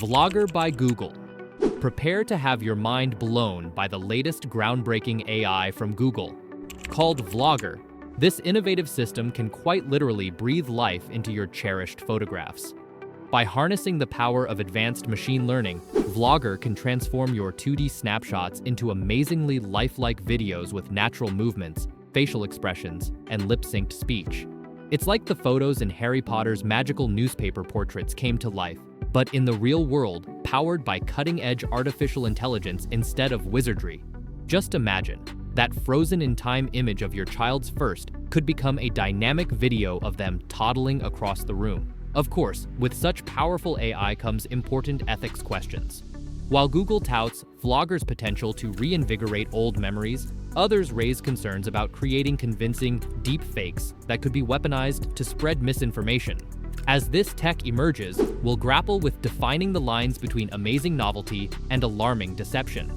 Vlogger by Google. Prepare to have your mind blown by the latest groundbreaking AI from Google. Called Vlogger, this innovative system can quite literally breathe life into your cherished photographs. By harnessing the power of advanced machine learning, Vlogger can transform your 2D snapshots into amazingly lifelike videos with natural movements, facial expressions, and lip-synced speech. It's like the photos in Harry Potter's magical newspaper portraits came to life, but in the real world, powered by cutting-edge artificial intelligence instead of wizardry. Just imagine, that frozen-in-time image of your child's first could become a dynamic video of them toddling across the room. Of course, with such powerful AI comes important ethics questions. While Google touts Vlogger's potential to reinvigorate old memories, others raise concerns about creating convincing deepfakes that could be weaponized to spread misinformation. As this tech emerges, we'll grapple with defining the lines between amazing novelty and alarming deception.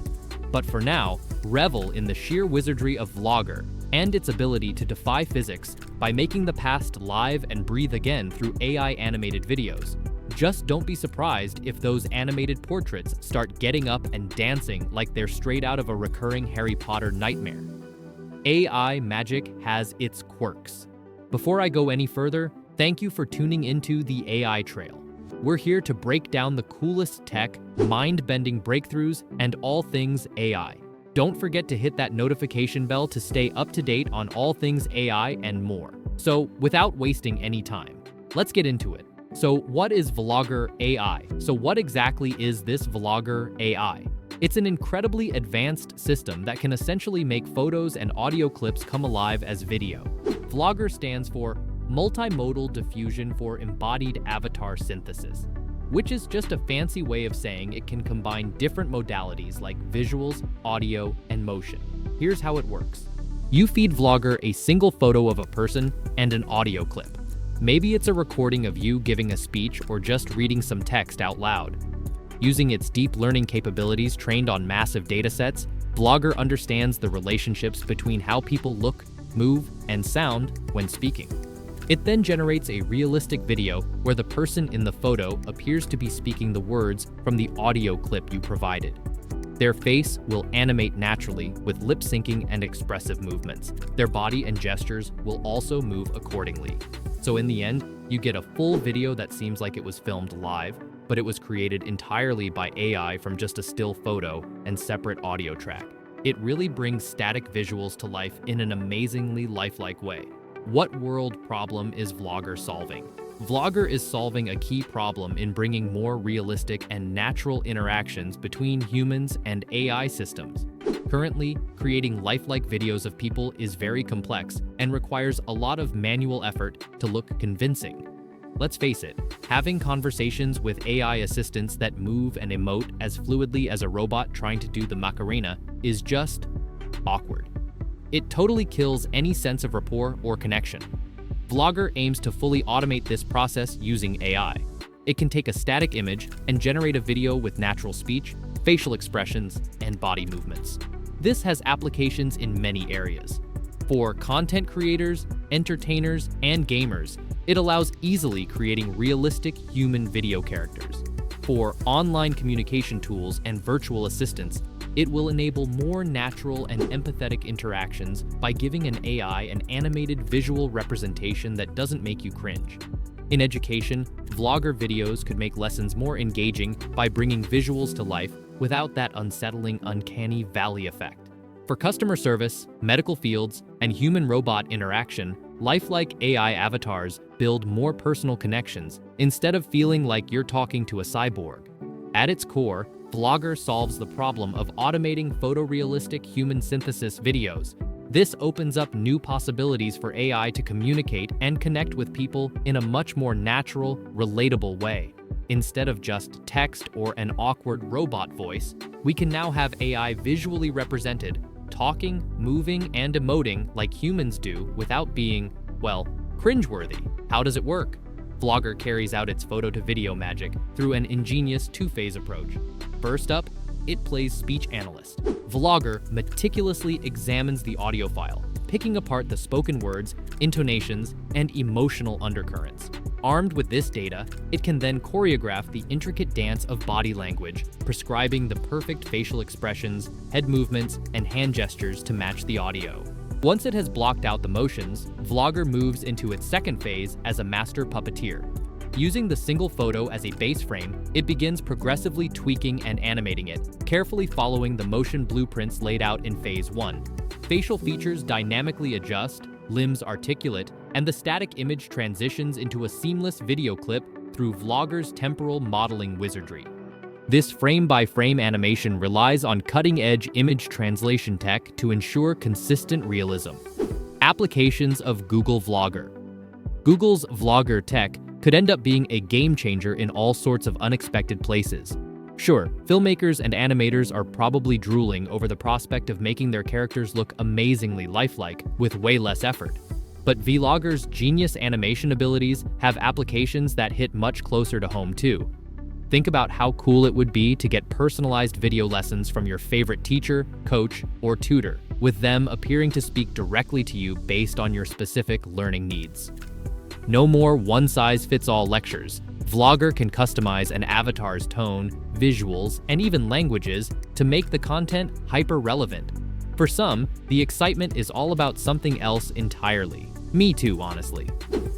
But for now, revel in the sheer wizardry of Vlogger and its ability to defy physics by making the past live and breathe again through AI animated videos. Just don't be surprised if those animated portraits start getting up and dancing like they're straight out of a recurring Harry Potter nightmare. AI magic has its quirks. Before I go any further, thank you for tuning into the AI Trail. We're here to break down the coolest tech, mind-bending breakthroughs, and all things AI. Don't forget to hit that notification bell to stay up to date on all things AI and more. So, without wasting any time, let's get into it. So, what is Vlogger AI? So, what exactly is this Vlogger AI? It's an incredibly advanced system that can essentially make photos and audio clips come alive as video. Vlogger stands for Multimodal Diffusion for Embodied Avatar Synthesis, which is just a fancy way of saying it can combine different modalities like visuals, audio, and motion. Here's how it works. You feed Vlogger a single photo of a person and an audio clip. Maybe it's a recording of you giving a speech or just reading some text out loud. Using its deep learning capabilities trained on massive datasets, Vlogger understands the relationships between how people look, move, and sound when speaking. It then generates a realistic video where the person in the photo appears to be speaking the words from the audio clip you provided. Their face will animate naturally with lip syncing and expressive movements. Their body and gestures will also move accordingly. So in the end, you get a full video that seems like it was filmed live, but it was created entirely by AI from just a still photo and separate audio track. It really brings static visuals to life in an amazingly lifelike way. What world problem is Vlogger solving? Vlogger is solving a key problem in bringing more realistic and natural interactions between humans and AI systems. Currently, creating lifelike videos of people is very complex and requires a lot of manual effort to look convincing. Let's face it, having conversations with AI assistants that move and emote as fluidly as a robot trying to do the Macarena is just awkward. It totally kills any sense of rapport or connection. Vlogger aims to fully automate this process using AI. It can take a static image and generate a video with natural speech, facial expressions, and body movements. This has applications in many areas. For content creators, entertainers, and gamers, it allows easily creating realistic human video characters. For online communication tools and virtual assistants, it will enable more natural and empathetic interactions by giving an AI an animated visual representation that doesn't make you cringe. In education, Vlogger videos could make lessons more engaging by bringing visuals to life without that unsettling uncanny valley effect. For customer service, medical fields, and human-robot interaction, lifelike AI avatars build more personal connections instead of feeling like you're talking to a cyborg. At its core, Vlogger solves the problem of automating photorealistic human synthesis videos. This opens up new possibilities for AI to communicate and connect with people in a much more natural, relatable way. Instead of just text or an awkward robot voice, we can now have AI visually represented, talking, moving, and emoting like humans do without being, well, cringeworthy. How does it work? Vlogger carries out its photo-to-video magic through an ingenious two-phase approach. First up, it plays speech analyst. Vlogger meticulously examines the audio file, picking apart the spoken words, intonations, and emotional undercurrents. Armed with this data, it can then choreograph the intricate dance of body language, prescribing the perfect facial expressions, head movements, and hand gestures to match the audio. Once it has blocked out the motions, Vlogger moves into its second phase as a master puppeteer. Using the single photo as a base frame, it begins progressively tweaking and animating it, carefully following the motion blueprints laid out in Phase 1. Facial features dynamically adjust, limbs articulate, and the static image transitions into a seamless video clip through Vlogger's temporal modeling wizardry. This frame-by-frame animation relies on cutting-edge image translation tech to ensure consistent realism. Applications of Google Vlogger. Google's Vlogger tech could end up being a game-changer in all sorts of unexpected places. Sure, filmmakers and animators are probably drooling over the prospect of making their characters look amazingly lifelike with way less effort. But Vlogger's genius animation abilities have applications that hit much closer to home too. Think about how cool it would be to get personalized video lessons from your favorite teacher, coach, or tutor, with them appearing to speak directly to you based on your specific learning needs. No more one-size-fits-all lectures. Vlogger can customize an avatar's tone, visuals, and even languages to make the content hyper-relevant. For some, the excitement is all about something else entirely. Me too, honestly.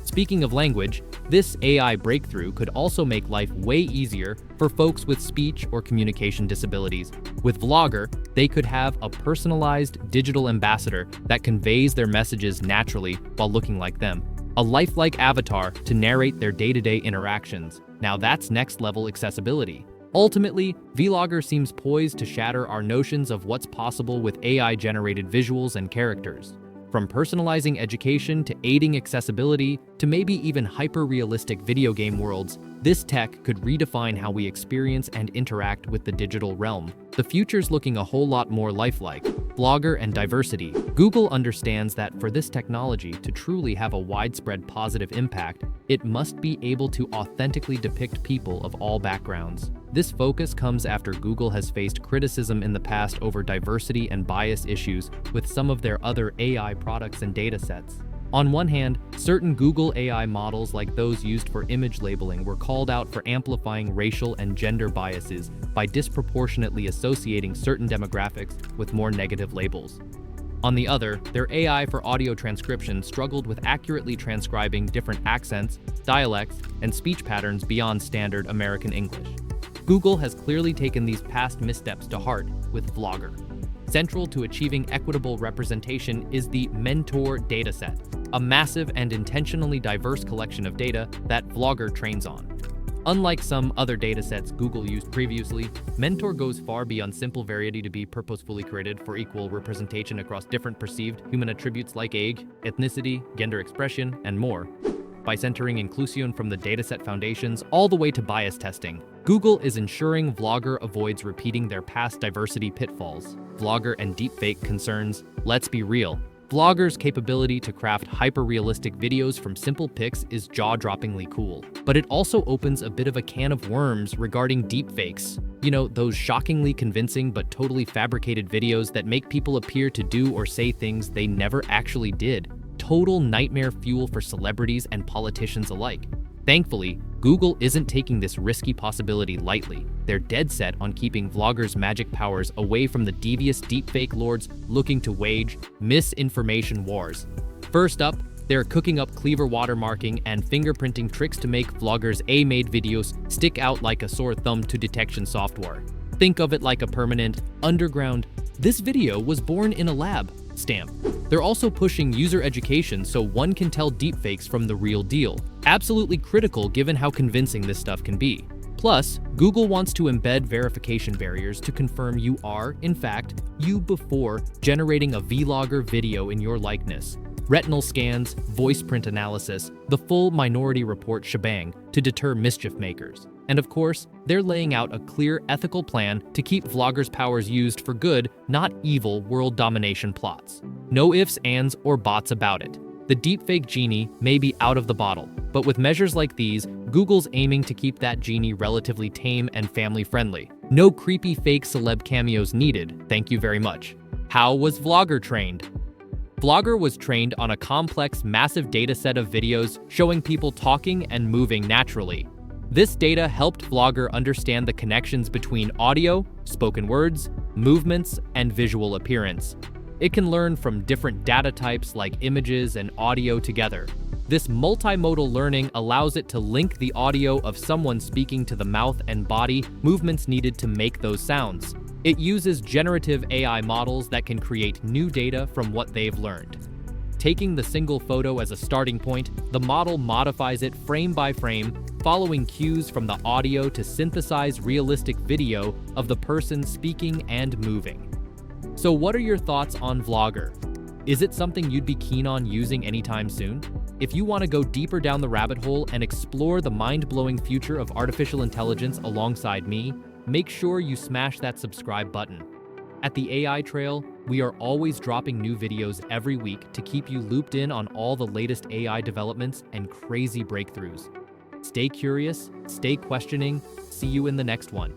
Speaking of language, this AI breakthrough could also make life way easier for folks with speech or communication disabilities. With Vlogger, they could have a personalized digital ambassador that conveys their messages naturally while looking like them. A lifelike avatar to narrate their day-to-day interactions. Now that's next-level accessibility. Ultimately, Vlogger seems poised to shatter our notions of what's possible with AI-generated visuals and characters. From personalizing education to aiding accessibility to maybe even hyper-realistic video game worlds, this tech could redefine how we experience and interact with the digital realm. The future's looking a whole lot more lifelike. Vlogger and diversity. Google understands that for this technology to truly have a widespread positive impact, it must be able to authentically depict people of all backgrounds. This focus comes after Google has faced criticism in the past over diversity and bias issues with some of their other AI products and datasets. On one hand, certain Google AI models like those used for image labeling were called out for amplifying racial and gender biases by disproportionately associating certain demographics with more negative labels. On the other, their AI for audio transcription struggled with accurately transcribing different accents, dialects, and speech patterns beyond standard American English. Google has clearly taken these past missteps to heart with Vlogger. Central to achieving equitable representation is the Mentor dataset, a massive and intentionally diverse collection of data that Vlogger trains on. Unlike some other datasets Google used previously, Mentor goes far beyond simple variety to be purposefully created for equal representation across different perceived human attributes like age, ethnicity, gender expression, and more. By centering inclusion from the dataset foundations all the way to bias testing, Google is ensuring Vlogger avoids repeating their past diversity pitfalls. Vlogger and deepfake concerns. Let's be real. Vlogger's capability to craft hyper-realistic videos from simple pics is jaw-droppingly cool. But it also opens a bit of a can of worms regarding deepfakes. You know, those shockingly convincing but totally fabricated videos that make people appear to do or say things they never actually did. Total nightmare fuel for celebrities and politicians alike. Thankfully, Google isn't taking this risky possibility lightly. They're dead set on keeping Vlogger's magic powers away from the devious deepfake lords looking to wage misinformation wars. First up, they're cooking up cleaver watermarking and fingerprinting tricks to make Vlogger's A-made videos stick out like a sore thumb to detection software. Think of it like a permanent, underground, "this video was born in a lab" stamp. They're also pushing user education so one can tell deepfakes from the real deal. Absolutely critical given how convincing this stuff can be. Plus, Google wants to embed verification barriers to confirm you are, in fact, you before generating a Vlogger video in your likeness. Retinal scans, voice print analysis, the full Minority Report shebang to deter mischief makers. And of course, they're laying out a clear ethical plan to keep Vlogger's powers used for good, not evil world domination plots. No ifs, ands, or buts about it. The deepfake genie may be out of the bottle, but with measures like these, Google's aiming to keep that genie relatively tame and family-friendly. No creepy fake celeb cameos needed, thank you very much. How was Vlogger trained? Vlogger was trained on a complex, massive dataset of videos showing people talking and moving naturally. This data helped Vlogger understand the connections between audio, spoken words, movements, and visual appearance. It can learn from different data types like images and audio together. This multimodal learning allows it to link the audio of someone speaking to the mouth and body movements needed to make those sounds. It uses generative AI models that can create new data from what they've learned. Taking the single photo as a starting point, the model modifies it frame by frame, following cues from the audio to synthesize realistic video of the person speaking and moving. So what are your thoughts on Vlogger? Is it something you'd be keen on using anytime soon? If you want to go deeper down the rabbit hole and explore the mind-blowing future of artificial intelligence alongside me, make sure you smash that subscribe button. At the AI Trail, we are always dropping new videos every week to keep you looped in on all the latest AI developments and crazy breakthroughs. Stay curious, stay questioning, see you in the next one.